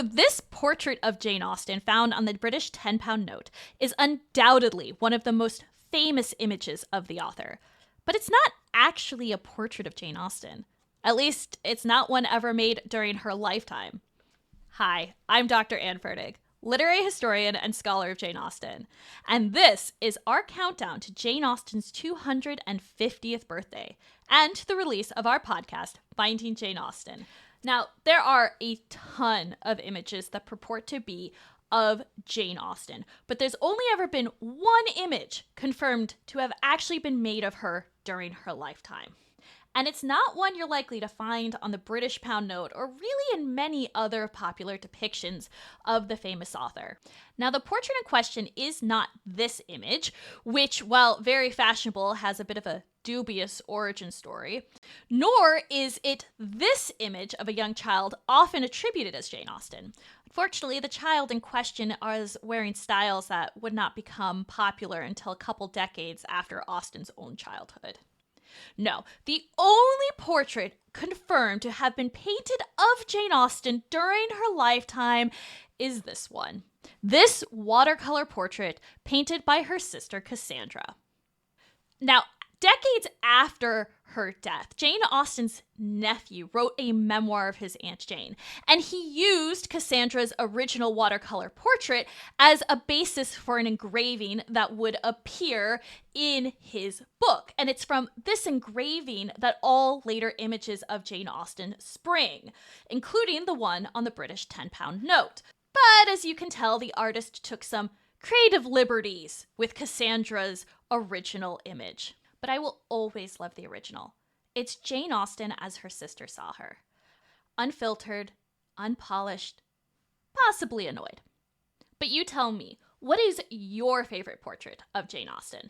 So this portrait of Jane Austen found on the British 10-pound note is undoubtedly one of the most famous images of the author. But it's not actually a portrait of Jane Austen. At least, it's not one ever made during her lifetime. Hi, I'm Dr. Ann Ferdig, literary historian and scholar of Jane Austen. And this is our countdown to Jane Austen's 250th birthday and to the release of our podcast, Finding Jane Austen. Now, there are a ton of images that purport to be of Jane Austen, but there's only ever been one image confirmed to have actually been made of her during her lifetime. And it's not one you're likely to find on the British pound note or really in many other popular depictions of the famous author. Now, the portrait in question is not this image, which, while very fashionable, has a bit of a dubious origin story, nor is it this image of a young child often attributed as Jane Austen. Unfortunately, the child in question is wearing styles that would not become popular until a couple decades after Austen's own childhood. No, the only portrait confirmed to have been painted of Jane Austen during her lifetime is this one. This watercolor portrait painted by her sister Cassandra. Now, decades after her death, Jane Austen's nephew wrote a memoir of his Aunt Jane, and he used Cassandra's original watercolor portrait as a basis for an engraving that would appear in his book. And it's from this engraving that all later images of Jane Austen spring, including the one on the British 10-pound note. But as you can tell, the artist took some creative liberties with Cassandra's original image. But I will always love the original. It's Jane Austen as her sister saw her. Unfiltered, unpolished, possibly annoyed. But you tell me, what is your favorite portrait of Jane Austen?